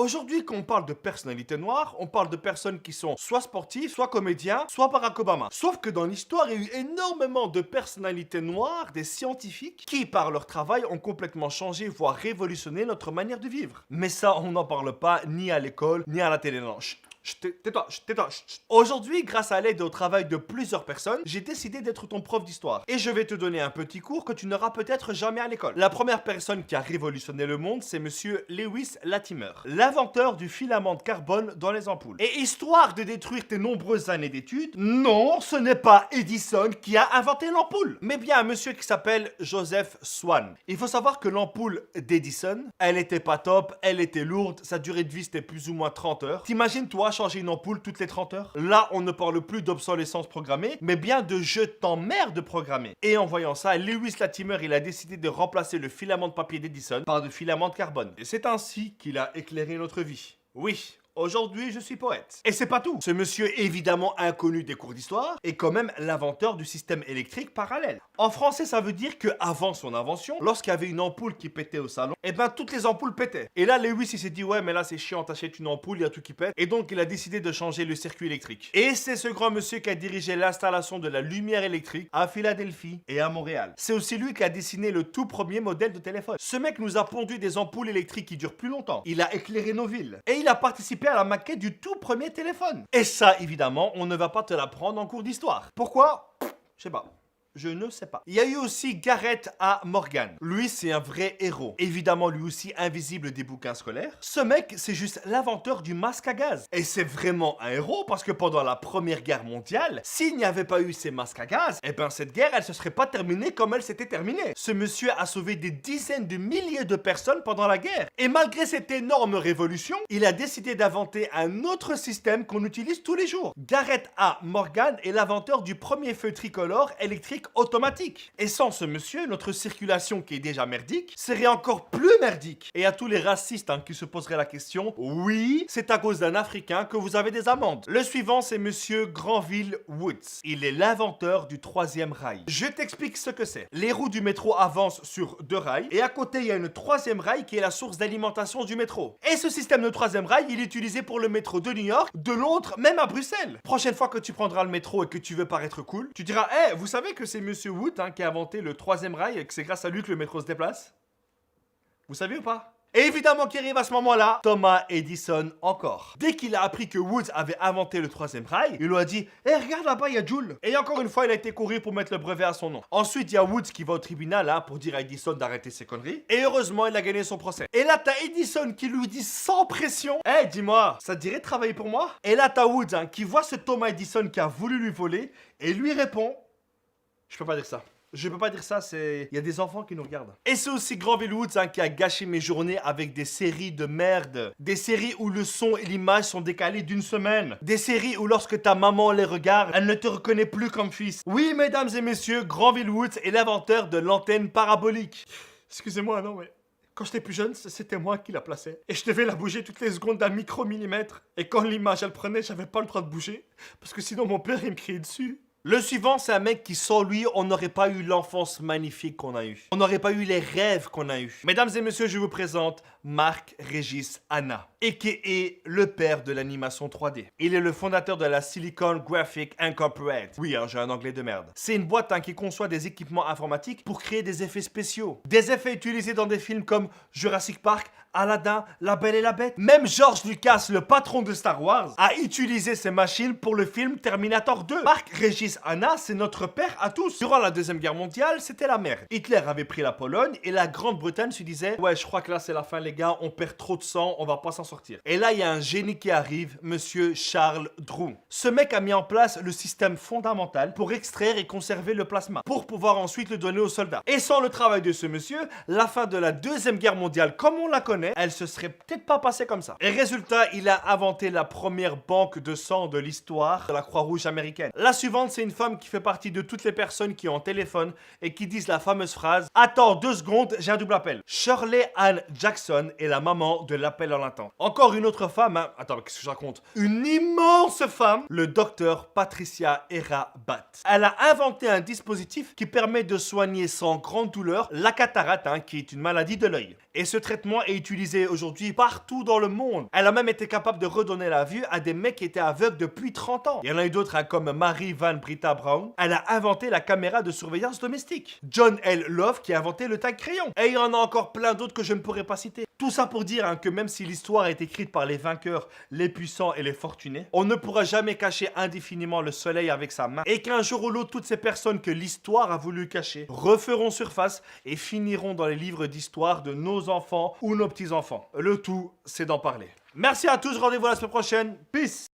Aujourd'hui, quand on parle de personnalités noires, on parle de personnes qui sont soit sportives, soit comédiens, soit Barack Obama. Sauf que dans l'histoire, il y a eu énormément de personnalités noires, des scientifiques, qui par leur travail ont complètement changé, voire révolutionné notre manière de vivre. Mais ça, on n'en parle pas ni à l'école, ni à la télé. Non, tais-toi, tais-toi. Aujourd'hui, grâce à l'aide et au travail de plusieurs personnes, j'ai décidé d'être ton prof d'histoire. Et je vais te donner un petit cours que tu n'auras peut-être jamais à l'école. La première personne qui a révolutionné le monde, c'est monsieur Lewis Latimer, l'inventeur du filament de carbone dans les ampoules. Et histoire de détruire tes nombreuses années d'études, non, ce n'est pas Edison qui a inventé l'ampoule, mais bien un monsieur qui s'appelle Joseph Swan. Il faut savoir que l'ampoule d'Edison, elle était pas top, elle était lourde, sa durée de vie c'était plus ou moins 30 heures. T'imagines toi changer une ampoule toutes les 30 heures? Là, on ne parle plus d'obsolescence programmée, mais bien de je t'emmerde programmé. Et en voyant ça, Lewis Latimer, il a décidé de remplacer le filament de papier d'Edison par du filament de carbone. Et c'est ainsi qu'il a éclairé notre vie. Oui. Aujourd'hui, je suis poète. Et c'est pas tout. Ce monsieur, évidemment inconnu des cours d'histoire, est quand même l'inventeur du système électrique parallèle. En français, ça veut dire qu'avant son invention, lorsqu'il y avait une ampoule qui pétait au salon, eh ben toutes les ampoules pétaient. Et là, Lewis, il s'est dit, ouais, mais là, c'est chiant, t'achètes une ampoule, il y a tout qui pète. Et donc, il a décidé de changer le circuit électrique. Et c'est ce grand monsieur qui a dirigé l'installation de la lumière électrique à Philadelphie et à Montréal. C'est aussi lui qui a dessiné le tout premier modèle de téléphone. Ce mec nous a pondu des ampoules électriques qui durent plus longtemps. Il a éclairé nos villes. Et il a participé à la maquette du tout premier téléphone. Et ça, évidemment, on ne va pas te l'apprendre en cours d'histoire. Pourquoi? Je sais pas. Je ne sais pas. Il y a eu aussi Garrett A. Morgan. Lui, c'est un vrai héros. Évidemment, lui aussi invisible des bouquins scolaires. Ce mec, c'est juste l'inventeur du masque à gaz. Et c'est vraiment un héros parce que pendant la Première Guerre mondiale, s'il n'y avait pas eu ces masques à gaz, eh ben cette guerre, elle se serait pas terminée comme elle s'était terminée. Ce monsieur a sauvé des dizaines de milliers de personnes pendant la guerre. Et malgré cette énorme révolution, il a décidé d'inventer un autre système qu'on utilise tous les jours. Garrett A. Morgan est l'inventeur du premier feu tricolore électrique automatique. Et sans ce monsieur, notre circulation qui est déjà merdique serait encore plus merdique. Et à tous les racistes qui se poseraient la question, oui, c'est à cause d'un Africain que vous avez des amendes. Le suivant, c'est monsieur Granville Woods. Il est l'inventeur du troisième rail. Je t'explique ce que c'est. Les roues du métro avancent sur deux rails et à côté, il y a une troisième rail qui est la source d'alimentation du métro. Et ce système de troisième rail, il est utilisé pour le métro de New York, de Londres, même à Bruxelles. Prochaine fois que tu prendras le métro et que tu veux paraître cool, tu diras, hey, vous savez que c'est monsieur Wood qui a inventé le troisième rail et que c'est grâce à lui que le métro se déplace? Vous savez ou pas? Et évidemment qui arrive à ce moment-là, Thomas Edison encore. Dès qu'il a appris que Woods avait inventé le troisième rail, il lui a dit « Eh, regarde là-bas, il y a Joule !» Et encore une fois, il a été courir pour mettre le brevet à son nom. Ensuite, il y a Woods qui va au tribunal pour dire à Edison d'arrêter ses conneries. Et heureusement, il a gagné son procès. Et là, t'as Edison qui lui dit sans pression « Eh, dis-moi, ça te dirait de travailler pour moi ?» Et là, t'as Woods qui voit ce Thomas Edison qui a voulu lui voler et lui répond « Je peux pas dire ça. » Je peux pas dire ça, il y a des enfants qui nous regardent. Et c'est aussi Granville Woods qui a gâché mes journées avec des séries de merde. Des séries où le son et l'image sont décalés d'une semaine. Des séries où lorsque ta maman les regarde, elle ne te reconnaît plus comme fils. Oui, mesdames et messieurs, Granville Woods est l'inventeur de l'antenne parabolique. Excusez-moi, non mais... Quand j'étais plus jeune, c'était moi qui la plaçais. Et je devais la bouger toutes les secondes d'un micro-millimètre. Et quand l'image, elle prenait, j'avais pas le droit de bouger. Parce que sinon, mon père, il me criait dessus. Le suivant, c'est un mec qui, sans lui, on n'aurait pas eu l'enfance magnifique qu'on a eue. On n'aurait pas eu les rêves qu'on a eus. Mesdames et messieurs, je vous présente Marc-Régis Hanna, a.k.a. le père de l'animation 3D. Il est le fondateur de la Silicon Graphic Incorporated. Oui, j'ai un anglais de merde. C'est une boîte qui conçoit des équipements informatiques pour créer des effets spéciaux. Des effets utilisés dans des films comme Jurassic Park, Aladdin, La Belle et la Bête. Même George Lucas, le patron de Star Wars, a utilisé ces machines pour le film Terminator 2. Marc-Régis Hanna, c'est notre père à tous. Durant la Deuxième Guerre mondiale, c'était la merde. Hitler avait pris la Pologne et la Grande-Bretagne se disait « Ouais, je crois que là c'est la fin les gars, on perd trop de sang, on va pas s'en sortir. » Et là, il y a un génie qui arrive, monsieur Charles Drew. Ce mec a mis en place le système fondamental pour extraire et conserver le plasma, pour pouvoir ensuite le donner aux soldats. Et sans le travail de ce monsieur, la fin de la Deuxième Guerre mondiale, comme on la connaît, elle se serait peut-être pas passée comme ça. Et résultat, il a inventé la première banque de sang de l'histoire de la Croix-Rouge américaine. La suivante, c'est une femme qui fait partie de toutes les personnes qui ont un téléphone et qui disent la fameuse phrase « Attends 2 secondes, j'ai un double appel ». Shirley Ann Jackson est la maman de l'appel en attente. Encore une autre femme, attends, qu'est-ce que je raconte? Une immense femme, le docteur Patricia Hera Batt. Elle a inventé un dispositif qui permet de soigner sans grande douleur la cataracte, qui est une maladie de l'œil. Et ce traitement est utilisé utilisée aujourd'hui partout dans le monde. Elle a même été capable de redonner la vue à des mecs qui étaient aveugles depuis 30 ans. Il y en a eu d'autres hein, comme Mary Van Britta Brown. Elle a inventé la caméra de surveillance domestique. John L. Love qui a inventé le taille-crayon. Et il y en a encore plein d'autres que je ne pourrais pas citer. Tout ça pour dire hein, que même si l'histoire est écrite par les vainqueurs, les puissants et les fortunés, on ne pourra jamais cacher indéfiniment le soleil avec sa main. Et qu'un jour ou l'autre, toutes ces personnes que l'histoire a voulu cacher referont surface et finiront dans les livres d'histoire de nos enfants ou nos petits-enfants. Le tout, c'est d'en parler. Merci à tous, rendez-vous la semaine prochaine. Peace!